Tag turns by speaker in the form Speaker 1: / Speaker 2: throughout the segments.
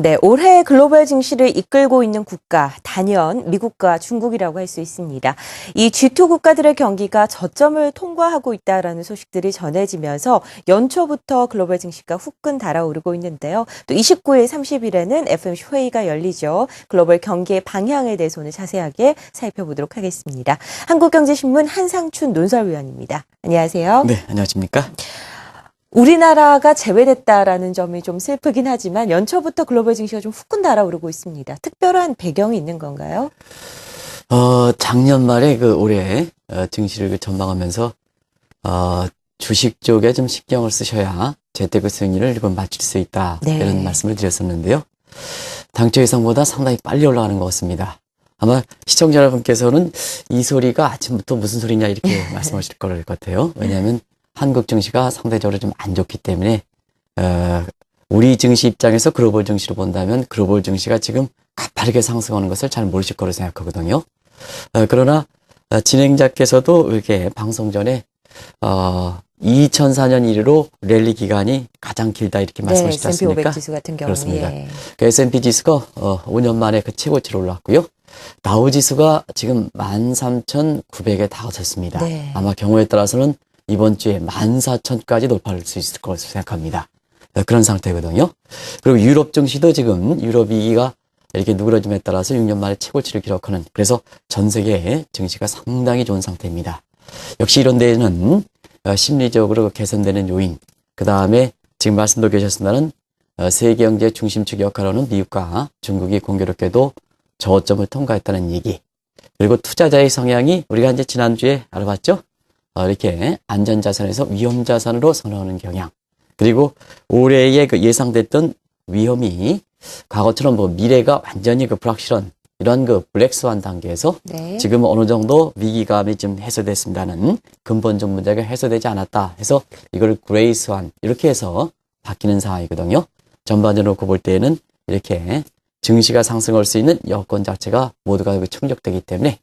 Speaker 1: 네, 올해 글로벌 증시를 이끌고 있는 국가, 단연 미국과 중국이라고 할 수 있습니다. 이 G2 국가들의 경기가 저점을 통과하고 있다라는 소식들이 전해지면서 연초부터 글로벌 증시가 후끈 달아오르고 있는데요. 또 29일, 30일에는 FOMC 회의가 열리죠. 글로벌 경기의 방향에 대해서 오늘 자세하게 살펴보도록 하겠습니다. 한국경제신문 한상춘 논설위원입니다. 안녕하세요.
Speaker 2: 네, 안녕하십니까?
Speaker 1: 우리나라가 제외됐다라는 점이 좀 슬프긴 하지만 연초부터 글로벌 증시가 좀 후끈 달아오르고 있습니다. 특별한 배경이 있는 건가요?
Speaker 2: 작년 말에 올해 증시를 전망하면서 주식 쪽에 좀 신경을 쓰셔야 재테크 승리를 이번 마칠 수 있다.
Speaker 1: 네.
Speaker 2: 이런 말씀을 드렸었는데요. 당초 예상보다 상당히 빨리 올라가는 것 같습니다. 아마 시청자 여러분께서는 이 소리가 아침부터 무슨 소리냐 이렇게 말씀하실 것 같아요. 왜냐하면 한국 증시가 상대적으로 좀 안 좋기 때문에 우리 증시 입장에서 글로벌 증시로 본다면 글로벌 증시가 지금 가파르게 상승하는 것을 잘 모르실 거로 생각하거든요. 그러나 진행자께서도 이렇게 방송 전에 2004년 이후로 랠리 기간이 가장 길다 이렇게 말씀하시지 않습니까?
Speaker 1: S&P 500 지수 같은 경우는.
Speaker 2: 그렇습니다. 그 S&P 지수가 5년 만에 그 최고치로 올랐고요. 다우 지수가 지금 13,900에 다가섰습니다.
Speaker 1: 네.
Speaker 2: 아마 경우에 따라서는 이번 주에 14,000까지 돌파할 수 있을 것으로 생각합니다. 그런 상태거든요. 그리고 유럽 증시도 지금 유럽 위기가 이렇게 누그러짐에 따라서 6년 만에 최고치를 기록하는, 그래서 전 세계 증시가 상당히 좋은 상태입니다. 역시 이런 데에는 심리적으로 개선되는 요인, 그 다음에 지금 말씀도 계셨습니다는 세계 경제 중심축 역할로는 미국과 중국이 공교롭게도 저점을 통과했다는 얘기, 그리고 투자자의 성향이 우리가 이제 지난주에 알아봤죠? 이렇게 안전자산에서 위험자산으로 선호하는 경향. 그리고 올해의 예상됐던 위험이 과거처럼 미래가 완전히 불확실한 이런 블랙스완 단계에서
Speaker 1: 네.
Speaker 2: 지금 어느 정도 위기감이 좀 해소됐습니다는 근본적 문제가 해소되지 않았다 해서 이걸 그레이스완 이렇게 해서 바뀌는 상황이거든요. 전반적으로 놓고 볼 때에는 이렇게 증시가 상승할 수 있는 여건 자체가 모두가 충족되기 때문에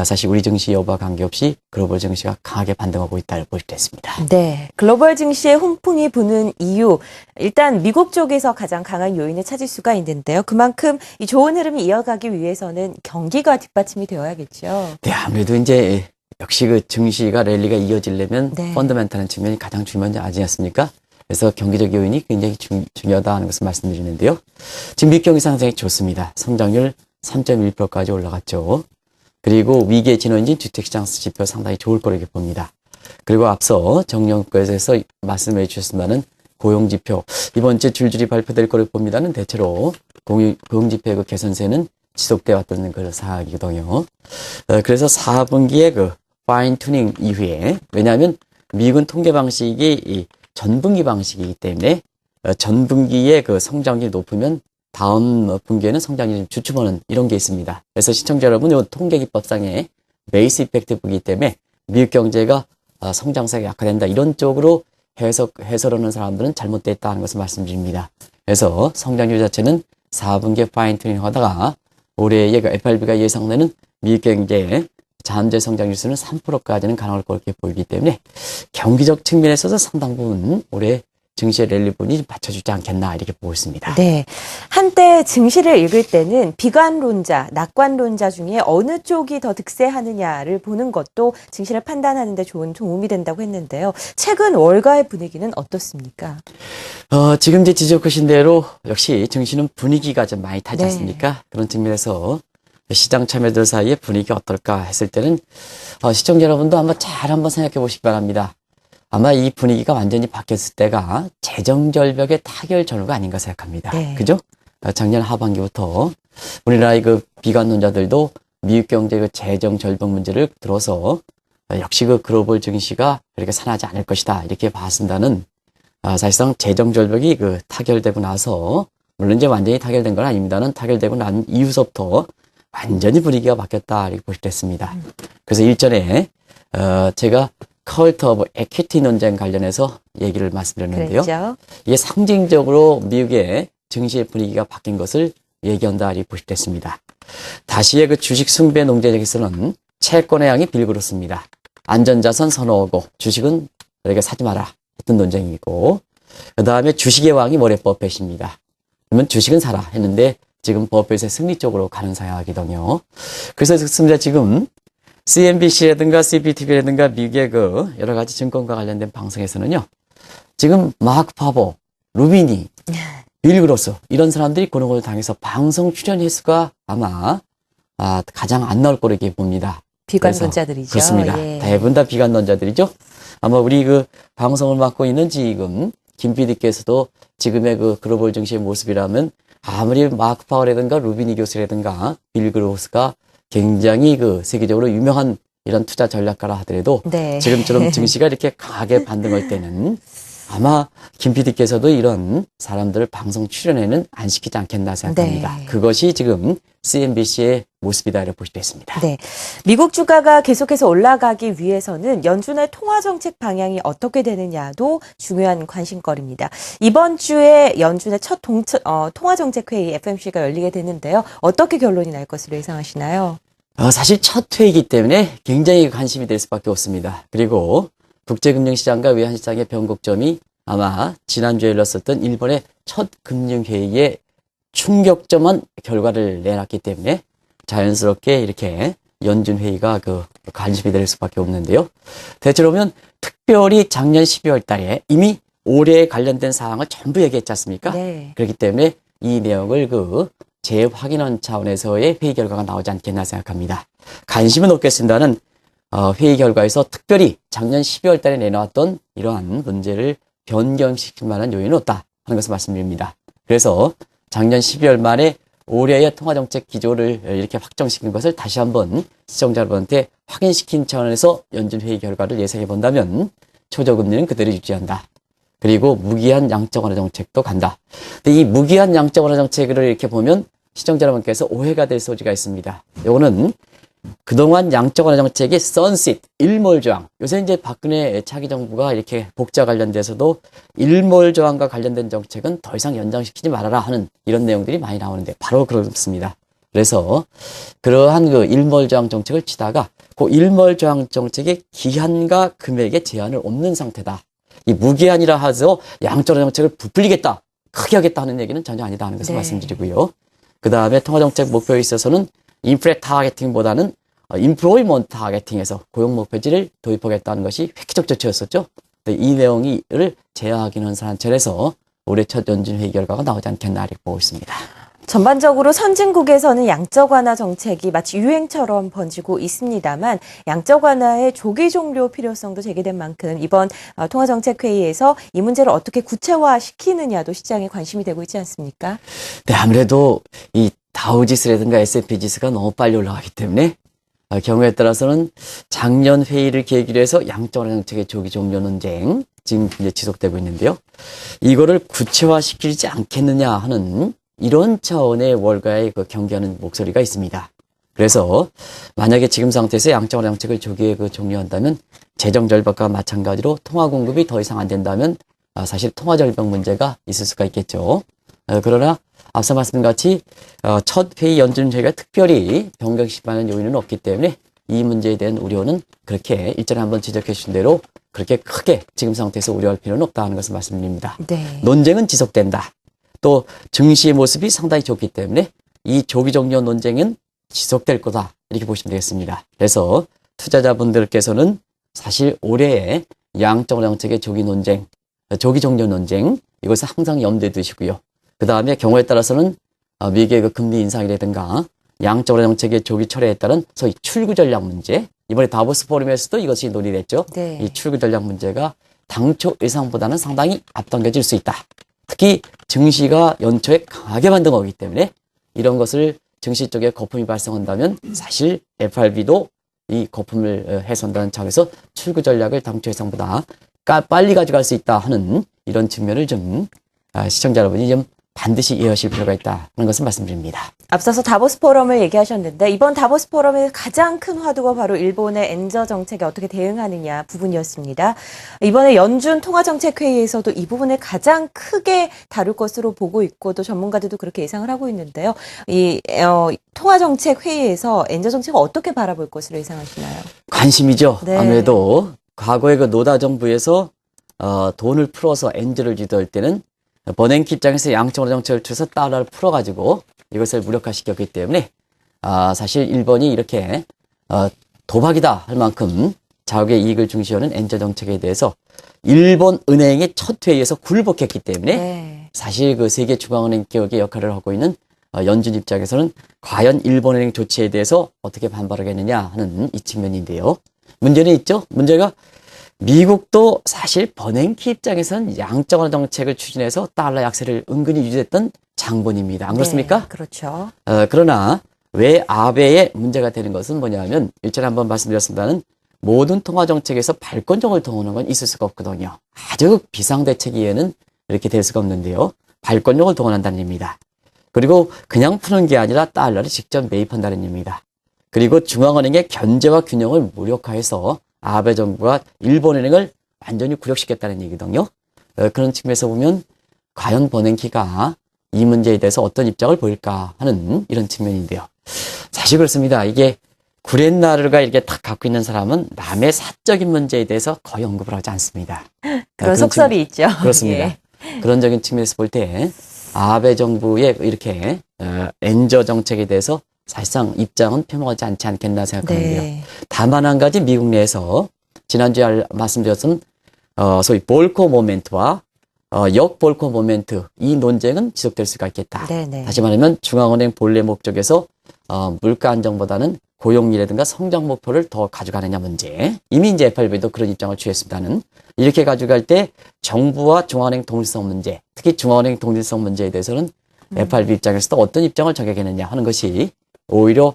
Speaker 2: 사실 우리 증시 여부와 관계없이 글로벌 증시가 강하게 반등하고 있다고 볼 수 있습니다.
Speaker 1: 네, 글로벌 증시에 훈풍이 부는 이유, 일단 미국 쪽에서 가장 강한 요인을 찾을 수가 있는데요. 그만큼 이 좋은 흐름이 이어가기 위해서는 경기가 뒷받침이 되어야겠죠.
Speaker 2: 네, 아무래도 이제 역시 증시가 랠리가 이어지려면
Speaker 1: 네.
Speaker 2: 펀더멘탈한 측면이 가장 중요하지 않습니까? 그래서 경기적 요인이 굉장히 중요하다는 것을 말씀드리는데요. 지금 미국 경기 상승이 좋습니다. 성장률 3.1%까지 올라갔죠. 그리고 위기의 진원진 주택시장 지표 상당히 좋을 거라고 봅니다. 그리고 앞서 정영권에서 말씀해 주셨습니다는 고용지표, 이번 주에 줄줄이 발표될 거라고 봅니다는 대체로 고용지표의 개선세는 지속되어 왔던 그런 상황이거든요. 그래서 4분기의 파인 튜닝 이후에, 왜냐하면 미국은 통계 방식이 이 전분기 방식이기 때문에 전분기의 성장률이 높으면 다음 분기에는 성장률이 좀 주춤하는 이런 게 있습니다. 그래서 시청자 여러분, 이 통계기법상의 베이스 이펙트 보기 때문에 미국 경제가 성장세가 약화된다 이런 쪽으로 해설하는 사람들은 잘못됐다는 것을 말씀드립니다. 그래서 성장률 자체는 4분기에 파인튜닝 하다가 올해의 FRB가 예상되는 미국 경제의 잠재 성장률 수는 3%까지는 가능할 거렇게 보이기 때문에 경기적 측면에서도 상당 부분 올해 증시의 랠리 분이 받쳐주지 않겠나 이렇게 보고 있습니다.
Speaker 1: 네, 한때 증시를 읽을 때는 비관론자, 낙관론자 중에 어느 쪽이 더 득세하느냐를 보는 것도 증시를 판단하는 데 좋은 도움이 된다고 했는데요. 최근 월가의 분위기는 어떻습니까?
Speaker 2: 지금 이제 지적하신 대로 역시 증시는 분위기가 좀 많이 타지
Speaker 1: 네.
Speaker 2: 않습니까? 그런 측면에서 시장 참여들 사이의 분위기가 어떨까 했을 때는 시청자 여러분도 한번 잘 한번 생각해 보시기 바랍니다. 아마 이 분위기가 완전히 바뀌었을 때가 재정절벽의 타결 전후가 아닌가 생각합니다.
Speaker 1: 네.
Speaker 2: 그죠? 작년 하반기부터 우리나라의 비관론자들도 미국 경제의 재정절벽 문제를 들어서 역시 글로벌 증시가 그렇게 산하지 않을 것이다 이렇게 봤습니다는 사실상 재정절벽이 타결되고 나서, 물론 이제 완전히 타결된 건 아닙니다는 타결되고 난 이후서부터 완전히 분위기가 바뀌었다 이렇게 볼 수 있습니다. 그래서 일전에 제가 컬트 오브 에퀴티 논쟁 관련해서 얘기를 말씀드렸는데요.
Speaker 1: 그랬죠.
Speaker 2: 이게 상징적으로 미국의 증시의 분위기가 바뀐 것을 얘기한다 이렇게 볼 수 있습니다. 다시의 주식 숭배 논쟁에서는 채권의 양이 빌그렇습니다. 안전자산 선호하고 주식은 이렇게 사지 마라 했던 논쟁이고, 그 다음에 주식의 왕이 워렌 버핏입니다. 그러면 주식은 사라 했는데 지금 버핏의 승리 쪽으로 가는 상황이거든요. 그래서 그렇습니다. 지금 CNBC라든가 CPTV라든가 미국의 그 여러 가지 증권과 관련된 방송에서는요. 지금 마크 파버, 루비니, 빌 그로스 이런 사람들이 그런 걸 당해서 방송 출연 횟수가 아마 가장 안 나올 거로 이렇게 봅니다.
Speaker 1: 비관론자들이죠.
Speaker 2: 그렇습니다.
Speaker 1: 예.
Speaker 2: 대부분 다 비관론자들이죠. 아마 우리 그 방송을 맡고 있는 지금 김 PD께서도 지금의 그 글로벌 증시의 모습이라면 아무리 마크 파워라든가 루비니 교수라든가 빌 그로스가 굉장히 그 세계적으로 유명한 이런 투자 전략가라 하더라도
Speaker 1: 네.
Speaker 2: 지금처럼 증시가 이렇게 강하게 반등할 때는 아마 김 PD께서도 이런 사람들을 방송 출연에는 안 시키지 않겠나 생각합니다.
Speaker 1: 네.
Speaker 2: 그것이 지금 CNBC의 모습이다 이렇게 볼 수 있습니다.
Speaker 1: 네. 미국 주가가 계속해서 올라가기 위해서는 연준의 통화 정책 방향이 어떻게 되느냐도 중요한 관심거리입니다. 이번 주에 연준의 첫 통화 정책 회의 FOMC가 열리게 되는데요. 어떻게 결론이 날 것으로 예상하시나요?
Speaker 2: 사실 첫 회의이기 때문에 굉장히 관심이 될 수밖에 없습니다. 그리고 국제금융시장과 외환시장의 변곡점이 아마 지난주에 열렸었던 일본의 첫 금융회의에 충격적인 결과를 내놨기 때문에 자연스럽게 이렇게 연준회의가 그 관심이 될 수밖에 없는데요. 대체로 보면 특별히 작년 12월 달에 이미 올해에 관련된 사항을 전부 얘기했지 않습니까?
Speaker 1: 네.
Speaker 2: 그렇기 때문에 이 내용을 재확인한 차원에서의 회의 결과가 나오지 않겠나 생각합니다. 관심은 없겠습니다는 회의 결과에서 특별히 작년 12월 달에 내놓았던 이러한 문제를 변경시킬 만한 요인은 없다 하는 것을 말씀드립니다. 그래서 작년 12월 말에 올해의 통화정책 기조를 이렇게 확정시킨 것을 다시 한번 시청자 여러분한테 확인시킨 차원에서 연준 회의 결과를 예상해 본다면 초저금리는 그대로 유지한다. 그리고 무기한 양적 완화 정책도 간다. 근데 이 무기한 양적 완화 정책을 이렇게 보면 시청자 여러분께서 오해가 될 소지가 있습니다. 요거는 그동안 양적 완화 정책의 선셋, 일몰저항. 요새 이제 박근혜 차기 정부가 이렇게 복자 관련돼서도 일몰저항과 관련된 정책은 더 이상 연장시키지 말아라 하는 이런 내용들이 많이 나오는데 바로 그렇습니다. 그래서 그러한 그 일몰저항 정책을 치다가 그 일몰저항 정책의 기한과 금액에 제한을 없는 상태다. 이 무기한이라 해서 양적 완화 정책을 부풀리겠다, 크게 하겠다 하는 얘기는 전혀 아니다 하는 것을
Speaker 1: 네.
Speaker 2: 말씀드리고요. 그 다음에 통화정책 목표에 있어서는 인플레 타겟팅보다는 인플로이먼트 타겟팅에서 고용 목표지를 도입하겠다는 것이 획기적 조치였었죠. 이 내용을 제어하기는 한차원에서 올해 첫 연준 회의 결과가 나오지 않겠나 이렇게 보고 있습니다.
Speaker 1: 전반적으로 선진국에서는 양적 완화 정책이 마치 유행처럼 번지고 있습니다만 양적 완화의 조기 종료 필요성도 제기된 만큼 이번 통화정책 회의에서 이 문제를 어떻게 구체화시키느냐도 시장에 관심이 되고 있지 않습니까?
Speaker 2: 네, 아무래도 이 다우지수라든가 S&P 지수가 너무 빨리 올라가기 때문에 경우에 따라서는 작년 회의를 계기로 해서 양적 완화 정책의 조기 종료 논쟁 지금 이제 지속되고 있는데요. 이거를 구체화시키지 않겠느냐 하는 이런 차원의 월가의 경계하는 목소리가 있습니다. 그래서 만약에 지금 상태에서 양적 완화 정책을 조기에 종료한다면 재정 절벽과 마찬가지로 통화 공급이 더 이상 안 된다면 사실 통화 절벽 문제가 있을 수가 있겠죠. 그러나 앞서 말씀드린 같이 첫 회의 연준 회의가 특별히 변경시키는 요인은 없기 때문에 이 문제에 대한 우려는 그렇게 일전에 한번 지적해 주신 대로 그렇게 크게 지금 상태에서 우려할 필요는 없다는 것을 말씀드립니다.
Speaker 1: 네.
Speaker 2: 논쟁은 지속된다. 또 증시의 모습이 상당히 좋기 때문에 이 조기 종료 논쟁은 지속될 거다 이렇게 보시면 되겠습니다. 그래서 투자자분들께서는 사실 올해의 양적 완화 정책의 조기 종료 논쟁 이것을 항상 염두에 두시고요. 그 다음에 경우에 따라서는 미국의 금리 인상이라든가 양적 완화 정책의 조기 철회에 따른 소위 출구 전략 문제, 이번에 다보스 포럼에서도 이것이 논의됐죠.
Speaker 1: 네.
Speaker 2: 이 출구 전략 문제가 당초 예상보다는 상당히 앞당겨질 수 있다. 특히 증시가 연초에 강하게 반등하기 때문에 이런 것을 증시 쪽에 거품이 발생한다면 사실 FRB도 이 거품을 해소한다는 차원에서 출구 전략을 당초 예상보다 빨리 가져갈 수 있다 하는 이런 측면을 좀 시청자 여러분이 좀 반드시 이해하실 필요가 있다는 것을 말씀드립니다.
Speaker 1: 앞서서 다보스 포럼을 얘기하셨는데 이번 다보스 포럼의 가장 큰 화두가 바로 일본의 엔저 정책에 어떻게 대응하느냐 부분이었습니다. 이번에 연준 통화정책회의에서도 이 부분을 가장 크게 다룰 것으로 보고 있고 또 전문가들도 그렇게 예상을 하고 있는데요. 이 통화정책회의에서 엔저 정책을 어떻게 바라볼 것으로 예상하시나요?
Speaker 2: 관심이죠.
Speaker 1: 네.
Speaker 2: 아무래도 과거에 노다 정부에서 돈을 풀어서 엔저를 유도할 때는 버냉키 입장에서 양적으로 정책을 취해서 달러를 풀어가지고 이것을 무력화시켰기 때문에 사실 일본이 이렇게 도박이다 할 만큼 자국의 이익을 중시하는 엔저 정책에 대해서 일본 은행의 첫 회의에서 굴복했기 때문에
Speaker 1: 네.
Speaker 2: 사실 그 세계 중앙은행 개혁의 역할을 하고 있는 연준 입장에서는 과연 일본은행 조치에 대해서 어떻게 반발하겠느냐 하는 이 측면인데요. 문제는 있죠. 문제가 미국도 사실 버냉키 입장에서는 양적 완화 정책을 추진해서 달러 약세를 은근히 유지했던 장본입니다. 안 그렇습니까?
Speaker 1: 네, 그렇죠.
Speaker 2: 그러나 왜 아베의 문제가 되는 것은 뭐냐면 일전에 한번 말씀드렸습니다는 모든 통화 정책에서 발권력을 동원하는 건 있을 수가 없거든요. 아주 비상대책이에는 이렇게 될 수가 없는데요. 발권력을 동원한다는 얘기입니다. 그리고 그냥 푸는 게 아니라 달러를 직접 매입한다는 얘기입니다. 그리고 중앙은행의 견제와 균형을 무력화해서 아베 정부가 일본은행을 완전히 굴욕시켰다는 얘기거든요. 그런 측면에서 보면 과연 버냉키가 이 문제에 대해서 어떤 입장을 보일까 하는 이런 측면인데요. 사실 그렇습니다. 이게 구렛나루가 이렇게 딱 갖고 있는 사람은 남의 사적인 문제에 대해서 거의 언급을 하지 않습니다.
Speaker 1: 그런 속설이 있죠.
Speaker 2: 그렇습니다.
Speaker 1: 예.
Speaker 2: 그런적인 측면에서 볼 때 아베 정부의 이렇게 엔저 정책에 대해서 사실상 입장은 표명하지 않지 않겠나 생각하는데요.
Speaker 1: 네.
Speaker 2: 다만 한 가지 미국 내에서 지난주에 말씀드렸던 소위 볼코 모멘트와 역볼코 모멘트 이 논쟁은 지속될 수가 있겠다.
Speaker 1: 네네.
Speaker 2: 다시 말하면 중앙은행 본래 목적에서 물가 안정보다는 고용이라든가 성장 목표를 더 가져가느냐 문제. 이미 이제 FRB도 그런 입장을 취했습니다는 이렇게 가져갈 때 정부와 중앙은행 동일성 문제, 특히 중앙은행 동일성 문제에 대해서는 FRB 입장에서도 어떤 입장을 적용하느냐 하는 것이 오히려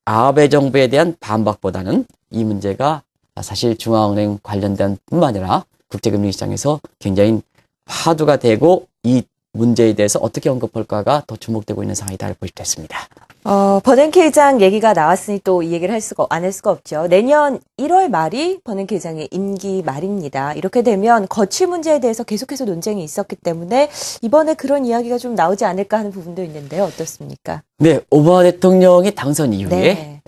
Speaker 2: 아베 정부에 대한 반박보다는 이 문제가 사실 중앙은행 관련된 뿐만 아니라 국제금리 시장에서 굉장히 화두가 되고 이 문제에 대해서 어떻게 언급할까가 더 주목되고 있는 상황이다 볼 수 있습니다.
Speaker 1: 버냉키 회장 얘기가 나왔으니 또 이 얘기를 안 할 수가 없죠. 내년 1월 말이 버냉키 회장의 임기 말입니다. 이렇게 되면 거취 문제에 대해서 계속해서 논쟁이 있었기 때문에 이번에 그런 이야기가 좀 나오지 않을까 하는 부분도 있는데요. 어떻습니까?
Speaker 2: 네, 오바마 대통령이 당선 이후에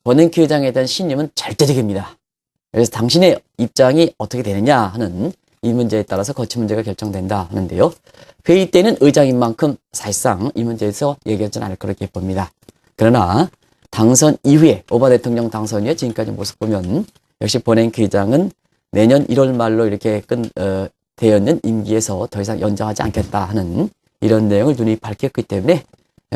Speaker 2: 버냉키 회장에 대한 신임은 절대적입니다. 그래서 당신의 입장이 어떻게 되느냐 하는 이 문제에 따라서 거취 문제가 결정된다 하는데요. 회의 때는 의장인 만큼 사실상 이 문제에서 얘기하지는 않을 거렇게 봅니다. 그러나 당선 이후에 오바마 대통령 당선 이후에 지금까지 모습 보면 역시 버냉키 회장은 내년 1월 말로 이렇게 되어 있는 임기에서 더 이상 연장하지 않겠다 하는 이런 내용을 눈이 밝혔기 때문에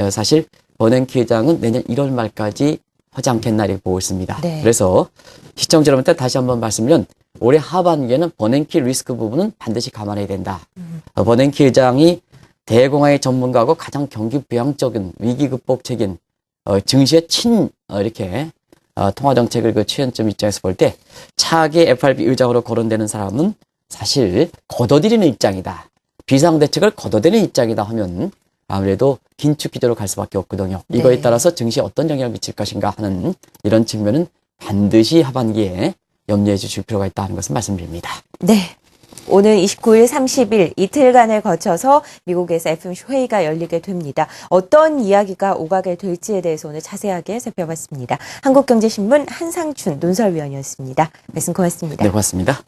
Speaker 2: 사실 버냉키 회장은 내년 1월 말까지 하지 않겠나 이렇게 보고 있습니다.
Speaker 1: 네.
Speaker 2: 그래서 시청자 여러분한테 다시 한번 말씀드리면 올해 하반기에는 버냉키 리스크 부분은 반드시 감안해야 된다. 버냉키 회장이 대공황의 전문가고 가장 경기 부양적인 위기 극복적인 증시의 이렇게 통화 정책을 취한 점 입장에서 볼 때 차기 FRB 의장으로 거론되는 사람은 사실 걷어들이는 입장이다. 비상대책을 걷어들이는 입장이다 하면 아무래도 긴축 기조로 갈 수밖에 없거든요. 이거에
Speaker 1: 네.
Speaker 2: 따라서 증시에 어떤 영향을 미칠 것인가 하는 이런 측면은 반드시 하반기에 염려해 주실 필요가 있다는 것을 말씀드립니다.
Speaker 1: 네. 오늘 29일, 30일 이틀간을 거쳐서 미국에서 FOMC 회의가 열리게 됩니다. 어떤 이야기가 오가게 될지에 대해서 오늘 자세하게 살펴봤습니다. 한국경제신문 한상춘 논설위원이었습니다. 말씀 고맙습니다.
Speaker 2: 네, 고맙습니다.